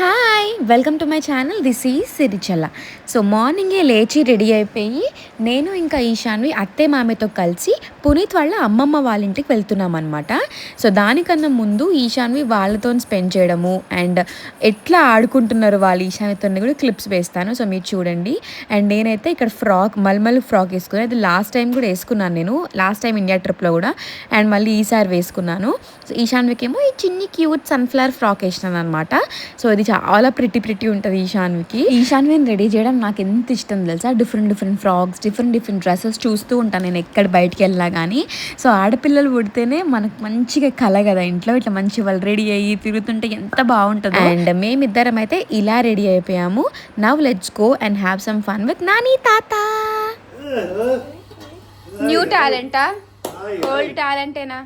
Hi welcome to my channel. This is Sirichalla. So మార్నింగే లేచి ready అయిపోయి నేను ఇంకా ఈశాన్వి అత్తే మామయ్యతో కలిసి పునీత్ వాళ్ళ అమ్మమ్మ వాళ్ళ ఇంటికి వెళ్తున్నాం అనమాట. సో దానికన్నా ముందు ఈశాన్వి వాళ్ళతో స్పెండ్ చేయడము అండ్ ఎట్లా ఆడుకుంటున్నారు వాళ్ళు ఈశాన్వితో కూడా క్లిప్స్ వేస్తాను. సో మీరు చూడండి. అండ్ నేనైతే ఇక్కడ మల్మల్ ఫ్రాక్ వేసుకున్నాను. అది లాస్ట్ టైం కూడా వేసుకున్నాను నేను, లాస్ట్ టైం ఇండియా ట్రిప్లో కూడా. అండ్ మళ్ళీ ఈసారి వేసుకున్నాను. సో ఈశాన్వికి ఏమో ఈ చిన్ని క్యూట్ సన్ఫ్లవర్ ఫ్రాక్ వేసినాను అనమాట. సో ఇది చాలా ప్రిటీ ఉంటుంది ఈశాన్విని రెడీ చేయడం నాకు ఎంత ఇష్టం తెలుసా. డిఫరెంట్ ఫ్రాక్స్, డిఫరెంట్ డ్రెస్సెస్ చూస్తూ ఉంటాను నేను ఎక్కడ బయటికి వెళ్ళినా కానీ. సో ఆడపిల్లలు పుడితేనే మనకు మంచిగా కల కదా, ఇంట్లో ఇట్లా మంచి వాళ్ళు రెడీ అయ్యి తిరుగుతుంటే ఎంత బాగుంటుంది. అండ్ మేమిద్దరం అయితే ఇలా రెడీ అయిపోయాము. Now let's go and have some fun with Nani తాత. న్యూ టాలెంటా, ఓల్డ్ టాలెంటేనా?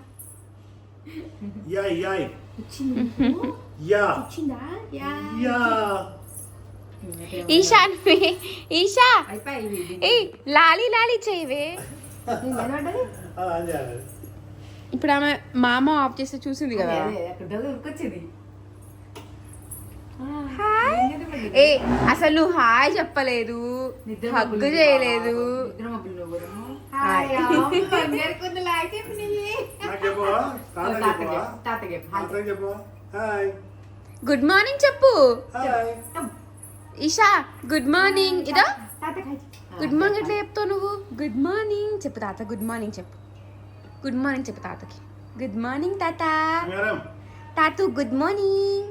ఈశాన్వి, ఈషా లాలి లాలి చేయవే. ఇప్పుడు ఆమె మామ ఆఫ్ చేస్తే చూసింది కదా. ఏ అసలు నువ్వు హాయ్ చెప్పలేదు, హగ్గు చేయలేదు. గుడ్ మార్నింగ్ చెప్పు ఈషా. Good morning. ఇదో గుడ్ మార్నింగ్ ఎట్లా చెప్తావు నువ్వు? గుడ్ మార్నింగ్ చెప్పు తాత. గుడ్ మార్నింగ్ చెప్పు. గుడ్ మార్నింగ్ చెప్పు తాతకి. గుడ్ మార్నింగ్ తాత. తాతు గుడ్ మార్నింగ్.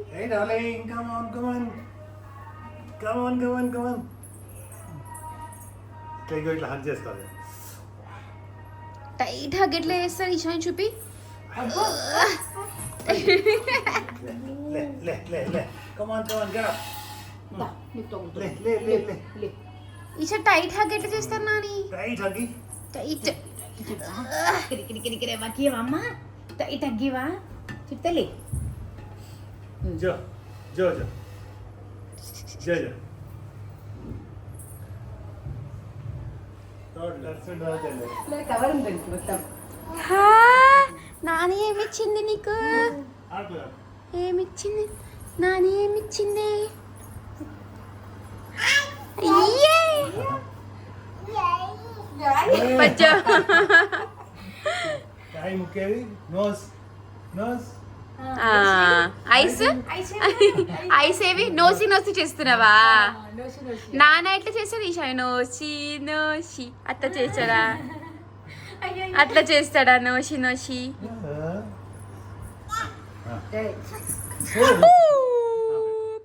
టైట్ హగ్ ఎట్లా చేస్తారు ఈశాన్ చూపి. ఈషా టైట్ హగ్ ఎట్లా చేస్తారు నాని? టైట్ అమ్మా, టైట్ హగ్గివా చెప్తలే. నాని ఏమిచ్చింది నీకు? ఏమిచ్చింది నాని? ఏమిచ్చింది? ఐస్ ఐస్ ఏవి నోసి నోసి చేస్తున్నావా? నాన్న ఎట్లా చేస్తాడు ఈశా? నోసి నోసి అట్లా చేస్తాడా? అట్లా చేస్తాడా? నోసి నోసి.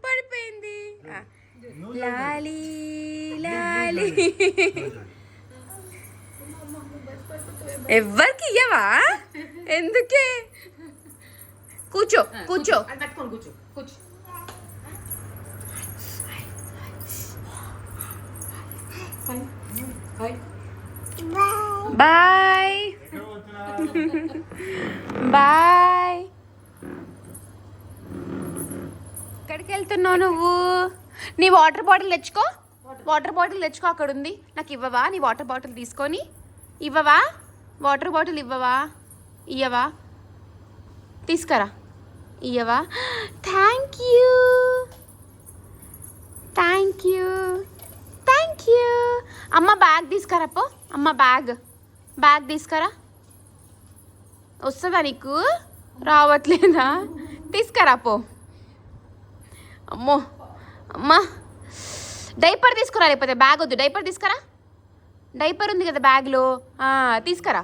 పడిపోయింది. లాలి లాలి. ఎవ్వరికి ఇయ్యవా? ఎందుకే? కూర్చో కూర్చో. Bye bye. ఎక్కడికి వెళ్తున్నావు నువ్వు? నీ వాటర్ బాటిల్ తెచ్చుకో. వాటర్ బాటిల్ తెచ్చుకో, అక్కడ ఉంది. నాకు ఇవ్వవా? నీ వాటర్ బాటిల్ తీసుకొని ఇవ్వవా? వాటర్ బాటిల్ ఇవ్వవా? ఇయ్యవా? తీసుకురా. ఇయ్యవా? Thank you thank you thank you. అమ్మ బ్యాగ్ తీసుకురా పో. అమ్మ బ్యాగ్ తీసుకురా. వస్తుందా నీకు? రావట్లేదా? తీసుకురా పో. అమ్మో అమ్మా, డైపర్ తీసుకురా. లేకపోతే బ్యాగ్ వద్దు, డైపర్ తీసుకురా. డైపర్ ఉంది కదా బ్యాగ్లో, తీసుకురా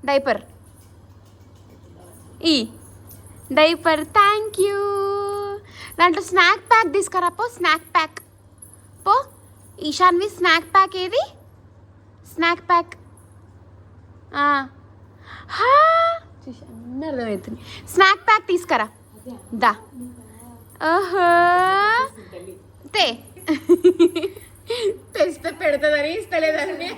డైపర్. ఈ డైపర్. Thank you. దాంట్లో స్నాక్ ప్యాక్ తీసుకురా పో. స్నాక్ ప్యాక్ పో. ఈశాన్వి స్నాక్ ప్యాక్ ఏది? స్నాక్ ప్యాక్ అన్నీ అర్థమవుతుంది. స్నాక్ ప్యాక్ తీసుకురా. దా. ఓహో తెస్తే పెడతాదని ఇస్తలేదని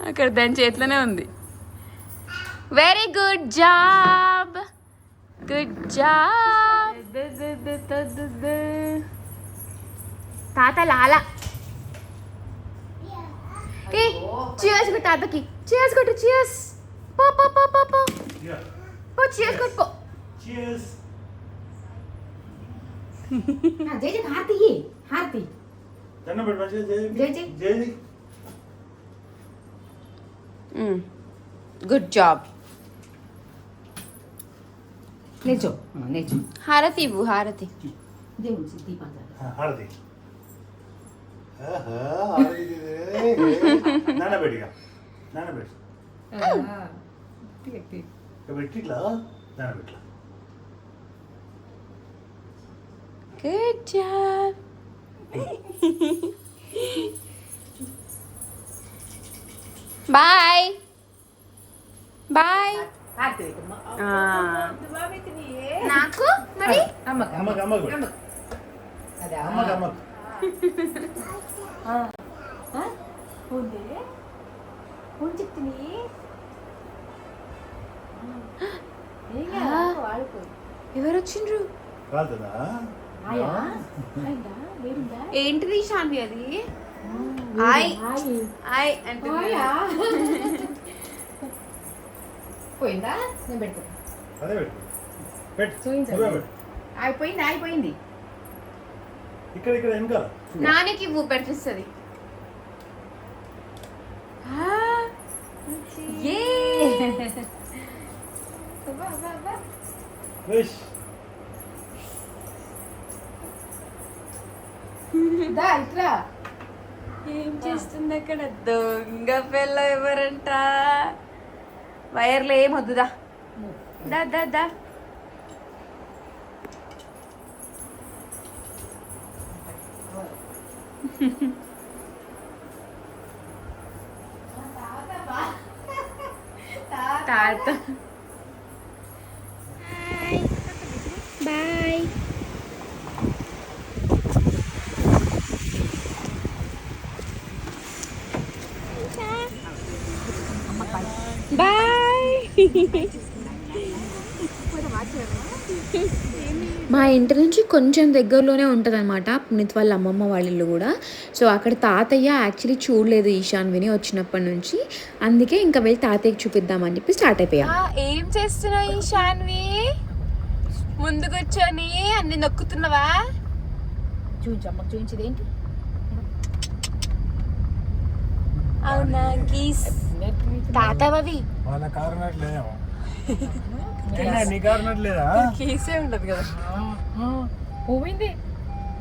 అక్కడ దాని చేతిలోనే ఉంది. Very good job, good job. తాత లాలా. చియర్స్ కొట్టు తాతకి. చియర్స్ కొట్టు. చియర్స్. పో పో పో పో పో. చీర్స్ కొట్టుకో. Cheers. జై జై హారతి హారతి దండం పెట్టు మంచిగా జై జై. జై. Good job. నేర్చో నేర్చో హారతి ఇవ్వు, హారతి. దేవుడు దీపం హారతి. ఆహా హారతి. నానబెట్టిగా నానబెట్టి పెట్టిట్లా నానబెట్లా. Good job. Bye bye. నాకు మరి అమ్మకు అమ్మకు పెట్టు. అదే అమ్మకు అమ్మకు. చెప్తుంది ఎవరు వచ్చిండ్రు? కాదుదా ఏంటిది శాన్వి అది? ఆయ్ ఆయ్ అంటే పోయిందా? నేను పెడతా. అదే పెట్టు పెట్టు. చూపించండి. నువ్వే పెట్టు. అయిపోయింది అయిపోయింది. ఇక్కడ ఇక్కడ వెనకాల నానికి ఇవ్వు, పెట్టిస్తుంది. విష్. దా ఇట్లా. ఏం చేస్తుంది అక్కడ? దొంగ పిల్ల ఎవరంట? వైర్లు ఏం వద్దుదా. దా దా దా. తాత బాయ్. బాయ్. మా ఇంటి నుంచి కొంచెం దగ్గరలోనే ఉంటుంది అనమాట పునీత్ వాళ్ళ అమ్మమ్మ వాళ్ళ ఇల్లు కూడా. సో అక్కడ తాతయ్య యాక్చువల్లీ చూడలేదు ఈశాన్విని వచ్చినప్పటి నుంచి. అందుకే ఇంకా వెళ్ళి తాతయ్యకి చూపిద్దామని చెప్పి స్టార్ట్ అయిపోయా. ఏం చేస్తున్నావు ఈ శాన్వి? ముందు కూర్చొని అన్ని నొక్కుతున్నావా? చూపించు అమ్మకి చూపించేది ఏంటి? అవునా గీస్ తాతవవి వాళ్ళ కారణట్లేదేమో. నీ కారణట్లేదా? గీసే ఉండదు కదా. పోయింది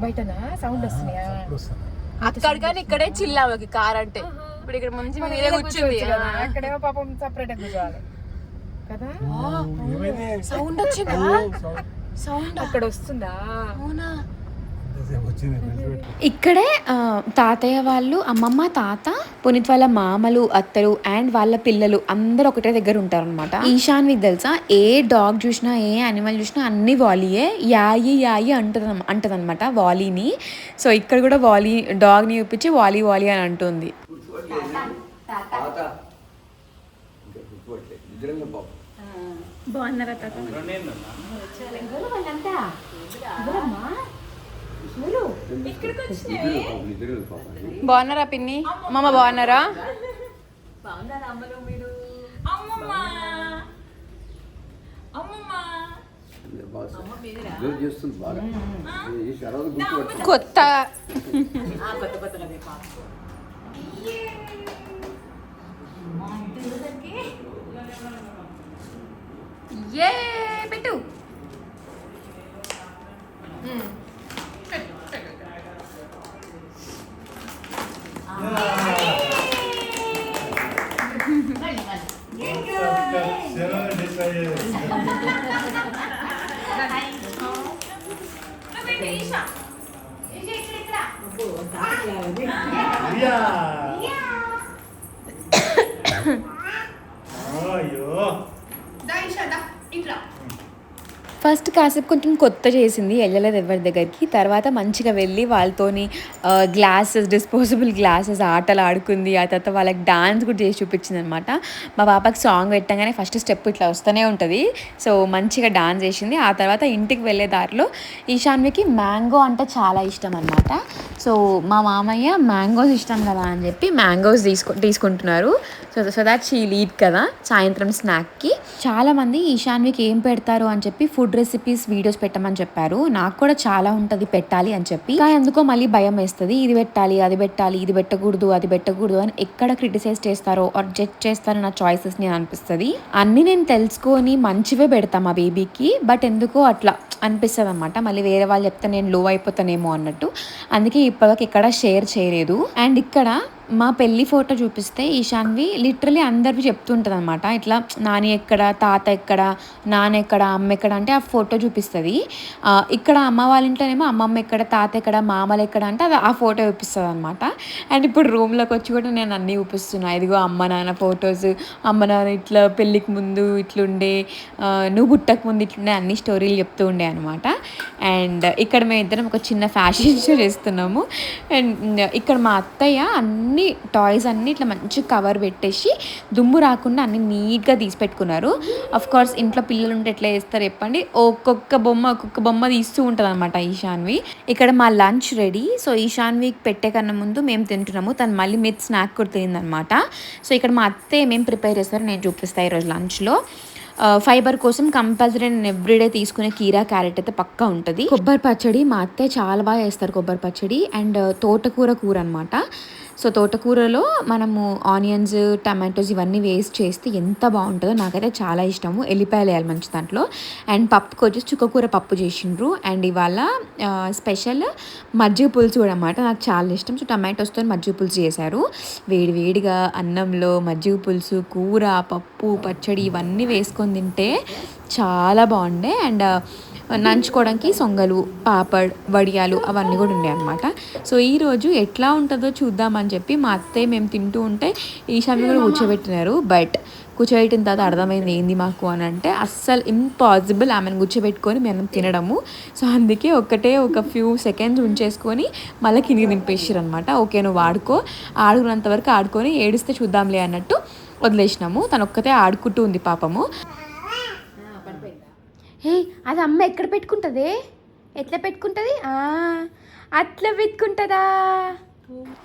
బయటనా సౌండ్ వస్తున్నాయా? అక్కడ కానీ ఇక్కడే చిల్లామకి కార్ అంటే. ఇప్పుడు ఇక్కడ మంచి మీరే కూర్చుంది. అక్కడేమో పాపం సపరేట్ కూర్చోవాలి కదా. సౌండ్ వచ్చిందా? సౌండ్ అక్కడ వస్తుందా? అవునా? ఇక్కడే తాతయ్య వాళ్ళు అమ్మమ్మ తాత పునీత్ వాళ్ళ మామలు అత్తలు అండ్ వాళ్ళ పిల్లలు అందరూ ఒకటే దగ్గర ఉంటారనమాట. ఈశాన్వికి తెలుసా ఏ డాగ్ చూసినా ఏ యానిమల్ చూసినా అన్ని వాలీయే. యాయి యాయి అంటదనమాట వాలీని. సో ఇక్కడ కూడా వాలీ డాగ్ని చూపించి వాలీ వాలీ అని అంటుంది. బాగున్నారా తాత? బాగున్నారా పిన్ని? అమ్మమ్మ బాగున్నారా? కొత్త ఏ పెట్టు. ఫస్ట్ కాసేపు కొంచెం కొత్త చేసింది, వెళ్ళలేదు ఎవరి దగ్గరికి. తర్వాత మంచిగా వెళ్ళి వాళ్ళతోని గ్లాసెస్ డిస్పోజబుల్ గ్లాసెస్ ఆటలు ఆడుకుంది. ఆ తర్వాత వాళ్ళకి డాన్స్ కూడా చేసి చూపించింది అనమాట. మా పాపకి సాంగ్ పెట్టగానే ఫస్ట్ స్టెప్ ఇట్లా వస్తూనే ఉంటుంది. సో మంచిగా డాన్స్ చేసింది. ఆ తర్వాత ఇంటికి వెళ్ళే దారిలో ఈశాన్వికి మ్యాంగో అంటే చాలా ఇష్టం అనమాట. సో మా మామయ్య మ్యాంగోస్ ఇష్టం కదా అని చెప్పి మ్యాంగోస్ తీసుకుంటున్నారు. సో దట్ షీ లీడ్ కదా సాయంత్రం స్నాక్కి. చాలామంది ఈశాన్వికి ఏం పెడతారు అని చెప్పి ఫుడ్ రెసిపీస్ వీడియోస్ పెట్టమని చెప్పారు. నాకు కూడా చాలా ఉంటుంది పెట్టాలి అని చెప్పి, కానీ ఎందుకో మళ్ళీ భయం వేస్తుంది. ఇది పెట్టాలి, అది పెట్టాలి, ఇది పెట్టకూడదు, అది పెట్టకూడదు అని ఎక్కడ క్రిటిసైజ్ చేస్తారో ఆర్ జడ్జ్ చేస్తారో నా చాయిసెస్ నేను అనిపిస్తుంది. అన్నీ నేను తెలుసుకొని మంచివే పెడతాను మా బేబీకి, బట్ ఎందుకో అట్లా అనిపిస్తుంది అనమాట. మళ్ళీ వేరే వాళ్ళు చెప్తే నేను లో అయిపోతానేమో అన్నట్టు. అందుకే ఇప్పటివరకు ఎక్కడ షేర్ చేయలేదు. అండ్ ఇక్కడ మా పెళ్ళి ఫోటో చూపిస్తే ఈశాన్వి లిటరలీ అందరివి చెప్తుంటుంది అనమాట. ఇట్లా నాని ఎక్కడ, తాత ఎక్కడ, నాన్న ఎక్కడ, అమ్మ ఎక్కడ అంటే ఆ ఫోటో చూపిస్తుంది. ఇక్కడ అమ్మ వాళ్ళ ఇంట్లోనేమో అమ్మమ్మ ఎక్కడ, తాత ఎక్కడ, మామలు ఎక్కడ అంటే అది ఆ ఫోటో చూపిస్తుంది అనమాట. అండ్ ఇప్పుడు రూమ్లోకి వచ్చి కూడా నేను అన్నీ చూపిస్తున్నా. ఇదిగో అమ్మ నాన్న ఫొటోస్, అమ్మ నాన్న ఇట్లా పెళ్ళికి ముందు ఇట్లుండే, నువ్వు పుట్టక ముందు ఇట్లుండే అన్ని స్టోరీలు చెప్తూ ఉండే అనమాట. అండ్ ఇక్కడ మేము ఇద్దరం ఒక చిన్న ఫ్యాషన్ షో చేస్తున్నాము. అండ్ ఇక్కడ మా అత్తయ్య అన్ని టాయ్స్ అన్నీ ఇట్లా మంచి కవర్ పెట్టేసి దుమ్ము రాకుండా అన్ని నీట్గా తీసి పెట్టుకున్నారు. అఫ్ కోర్స్ ఇంట్లో పిల్లలు ఉంటే ఎట్లా చేస్తారు చెప్పండి, ఒక్కొక్క బొమ్మ తీస్తూ ఉంటుంది అనమాట ఈశాన్వి. ఇక్కడ మా లంచ్ రెడీ. సో ఈశాన్వికి పెట్టే కన్నా ముందు మేము తింటున్నాము. తను మళ్ళీ మీరు స్నాక్ కూడా తిందనమాట. సో ఇక్కడ మా అత్తయ్య మేము ప్రిపేర్ చేస్తారో నేను చూపిస్తాను ఈరోజు లంచ్లో. ఫైబర్ కోసం కంపల్సరీ నేను ఎవ్రీడే తీసుకునే కీరా, క్యారెట్ అయితే పక్కా ఉంటుంది. కొబ్బరి పచ్చడి మా అత్తయ్య చాలా బాగా వేస్తారు కొబ్బరి పచ్చడి. అండ్ తోటకూర కూర అనమాట. సో తోటకూరలో మనము ఆనియన్స్, టమాటోస్ ఇవన్నీ వేస్ట్ చేస్తే ఎంత బాగుంటుందో, నాకైతే చాలా ఇష్టము. ఎల్లిపాయలు వేయాలి మంచి దాంట్లో. అండ్ పప్పుకి వచ్చేసి చుక్కకూర పప్పు చేసిండ్రు. అండ్ ఇవాళ స్పెషల్ మజ్జిగ పులుసు కూడా అనమాట, నాకు చాలా ఇష్టం. సో టమాటోస్తో మజ్జిగ పులుసు చేశారు. వేడివేడిగా అన్నంలో మజ్జిగ పులుసు, కూర, పప్పు, పచ్చడి ఇవన్నీ వేసుకొని తింటే చాలా బాగుండే. అండ్ నంచుకోవడానికి సొంగలు, పాపడ్, వడియాలు అవన్నీ కూడా ఉండే అనమాట. సో ఈరోజు ఎట్లా ఉంటుందో చూద్దామని చెప్పి మా అత్తయ్య మేము తింటూ ఉంటే ఈశాన్వి కూడా కూర్చోబెట్టినారు. బట్ కూర్చోబెట్టిన తర్వాత అర్థమైంది ఏంది మాకు అని అంటే అస్సలు ఇంపాసిబుల్ ఆమెను కూర్చోబెట్టుకొని మేము తినడము. సో అందుకే ఒక ఫ్యూ సెకండ్స్ ఉంచేసుకొని మళ్ళీ కిందికి దింపేసారు అనమాట. ఓకే నువ్వు ఆడుకున్నంత వరకు ఆడుకొని ఏడిస్తే చూద్దాంలే అన్నట్టు వదిలేసినాము. తను ఒక్కతే ఆడుకుంటూ ఉంది పాపము. హే, అది అమ్మ ఎక్కడ పెట్టుకుంటుంది? ఎట్లా పెట్టుకుంటుంది? అట్లా పెట్టుకుంటుందా?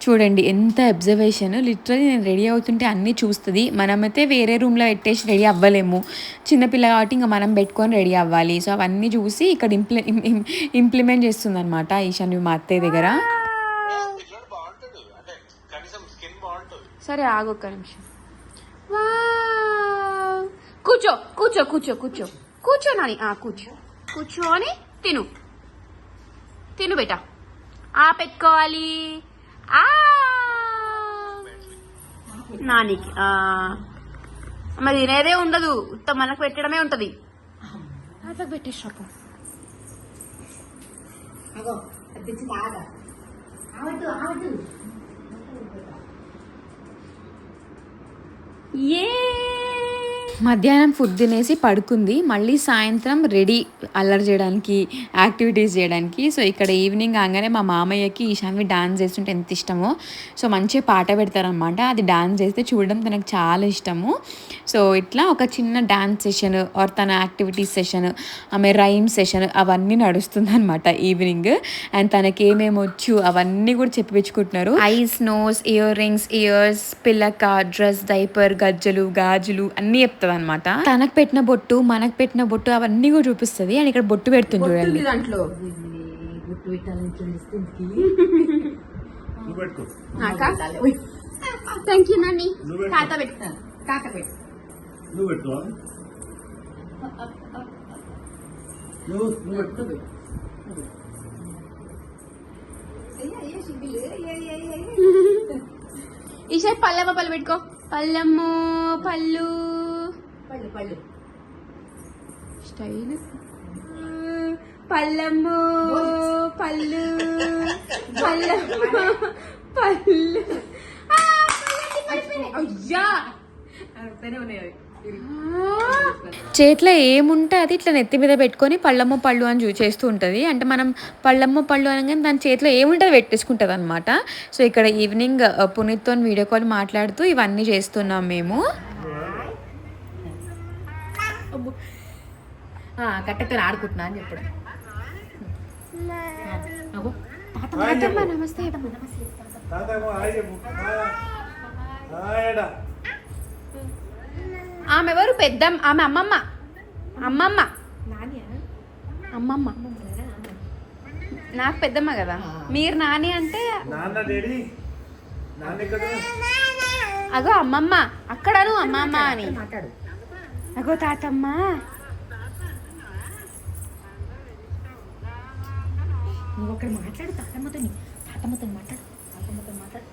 చూడండి ఎంత అబ్జర్వేషన్. లిటరలీ నేను రెడీ అవుతుంటే అన్నీ చూస్తుంది. మనమైతే వేరే రూమ్లో పెట్టేసి రెడీ అవ్వలేము, చిన్నపిల్ల కాబట్టి ఇంకా మనం పెట్టుకొని రెడీ అవ్వాలి. సో అవన్నీ చూసి ఇక్కడ ఇంప్లిమెంట్ చేస్తుంది అనమాట ఈశాన్వి మా అత్తయ్య దగ్గర. సరే ఆగు ఒక్క నిమిషం. కూర్చో కూర్చో కూర్చో కూర్చో కూర్చో నాని, కూర్చోని తిను బేటా. పెట్టుకోవాలి నానికి. మరి తినేదే ఉండదు, మనకు పెట్టడమే ఉంటది. అట్లా పెట్టేసాపు. మధ్యాహ్నం ఫుడ్ తినేసి పడుకుంది. మళ్ళీ సాయంత్రం రెడీ అల్లరి చేయడానికి, యాక్టివిటీస్ చేయడానికి. సో ఇక్కడ ఈవినింగ్ కాగానే మా మామయ్యకి ఈశాన్వి డాన్స్ చేస్తుంటే ఎంత ఇష్టమో, సో మంచిగా పాట పెడతారనమాట. అది డాన్స్ చేస్తే చూడడం తనకు చాలా ఇష్టము. సో ఇట్లా ఒక చిన్న డాన్స్ సెషన్ ఆర్ తన యాక్టివిటీస్ సెషన్, ఆమె రైమ్ సెషన్ అవన్నీ నడుస్తుంది అనమాట ఈవినింగ్. అండ్ తనకి ఏమేమి వచ్చు అవన్నీ కూడా చెప్పించుకుంటున్నారు. Eyes, nose, earrings, ears, పిల్లక, డ్రెస్, డైపర్, గజ్జలు, గాజులు అన్నీ చెప్తుంది అనమాట. తనకు పెట్టిన బొట్టు, మనకు పెట్టిన బొట్టు అవన్నీ కూడా చూపిస్తుంది. అండ్ ఇక్కడ బొట్టు పెడుతుంది చూడండి. దాంట్లో థ్యాంక్ యూ నాని. తాత పెట్టుతాను. తాత పెట్టు. నువ్వు పెట్టు. ఈసారి పల్లెమ్మ పళ్ళు పెట్టుకో. పల్లెమ్మ పళ్ళు పళ్ళు స్టైల్. పల్లెమ్మ పళ్ళు పళ్ళు. అయ్యా చేతిలో ఏముంటే అది ఇట్లా నెత్తి మీద పెట్టుకొని పళ్ళమ్మ పళ్ళు అని చేస్తూ ఉంటుంది. అంటే మనం పళ్ళమ్మ పళ్ళు అనగానే దాని చేతిలో ఏముంటే అది పెట్టేసుకుంటుంది అనమాట. సో ఇక్కడ ఈవినింగ్ పునీత్తో వీడియో కాల్ మాట్లాడుతూ ఇవన్నీ చేస్తున్నాం మేము. కట్టెతో ఆడుకుంటున్నా అని చెప్పడం. నమస్తే. ఆమె ఎవరు పెద్ద ఆమె అమ్మమ్మ అమ్మమ్మ అమ్మమ్మ నాకు పెద్దమ్మ కదా మీరు నాని అంటే నాన్న డాడీ నాన్న ఇక్కడ అగో అమ్మమ్మ అక్కడను అమ్మమ్మ అని మాట్లాడు. అగో తాతమ్మ నువ్వు అక్కడ మాట్లాడు తాతమ్మతో తాతమ్మతో మాట్లాడు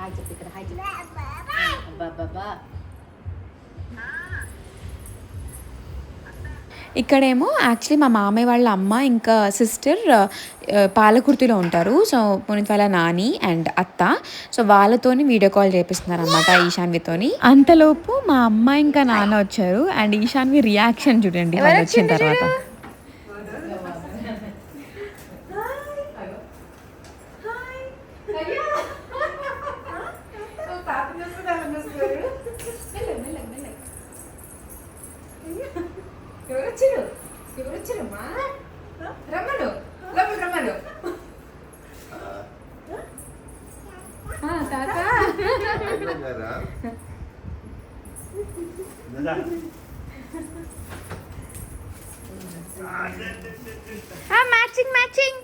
హాయ్ చెప్పు ఇక్కడ హాయ్ చెప్పు బాబా. ఇక్కడేమో యాక్చువల్లీ మా మామయ్య వాళ్ళ అమ్మ ఇంకా సిస్టర్ పాలకుర్తిలో ఉంటారు. సో పునీత్ వాళ్ళ నాని అండ్ అత్త, సో వాళ్ళతోని వీడియో కాల్ చేపిస్తున్నారు అనమాట ఈశాన్వితోని. అంతలోపు మా అమ్మ ఇంకా నాన్న వచ్చారు అండ్ ఈశాన్వి రియాక్షన్ చూడండి వాళ్ళు వచ్చిన తర్వాత. మ్యాచింగ్ మ్యాచింగ్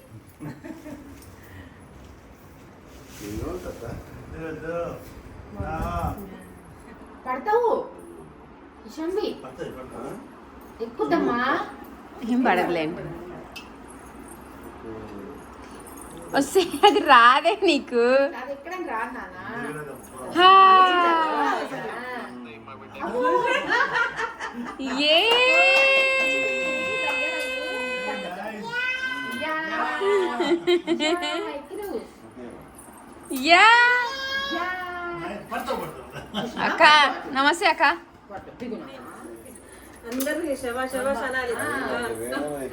పడతావు ఇషంవి ఎక్కుద్దమ్మా. ఏం పడదులేండి వస్తే అది రాదే నీకు. అది ఎక్కడ రాదు నాన్న. హా. ఏ యా అక్క నమస్తే అక్క.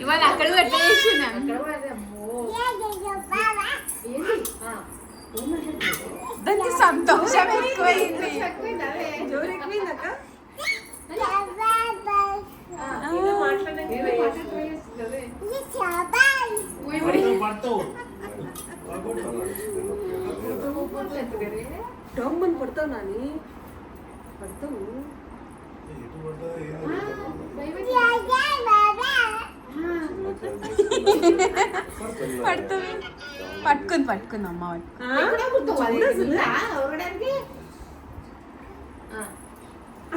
ఇవాళ అక్కడ ఎట్లా చేసింది దానికి సంతోషం ఎక్కువైంది. టోమ్మని పడతావు నాని పడతావు పడుతుంది పట్టుకుంది అమ్మ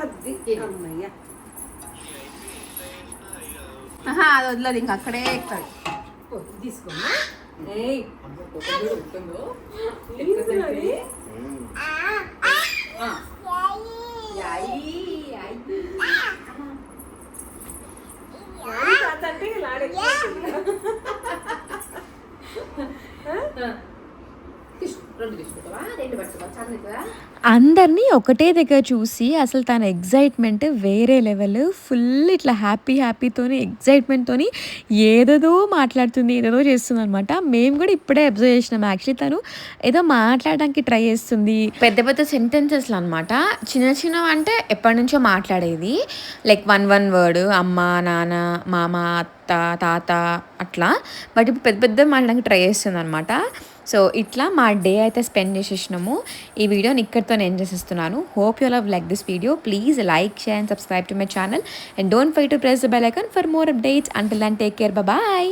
అది అమ్మయ్య అది వదలదు ఇంక అక్కడే ఎక్కుతాడు. తీసుకోమ్మా అంటే లాడే అందరినీ ఒకటే దగ్గర చూసి అసలు తన ఎగ్జైట్మెంట్ వేరే లెవెల్. ఫుల్ ఇట్లా హ్యాపీతోని ఎగ్జైట్మెంట్తోని ఏదేదో మాట్లాడుతుంది, ఏదేదో చేస్తుంది అనమాట. మేము కూడా ఇప్పుడే అబ్జర్వ్ చేసినాం. యాక్చువల్లీ తను ఏదో మాట్లాడడానికి ట్రై చేస్తుంది. పెద్ద పెద్ద సెంటెన్సెస్లు అనమాట. చిన్న అంటే ఎప్పటి నుంచో మాట్లాడేది, లైక్ వన్ వర్డ్ అమ్మ నాన్న మామ అత్త తాత అట్లా. బట్ ఇప్పుడు పెద్ద మాట్లాడడానికి ట్రై చేస్తుంది అనమాట. సో ఇట్లా మా డే అయితే స్పెండ్ చేసేసినాము. ఈ వీడియోని ఇక్కడితో నేను చేసేస్తున్నాను. Hope you love like this video. Please like, share and subscribe to my channel and don't forget to press the bell icon for more updates. Until then take care, bye.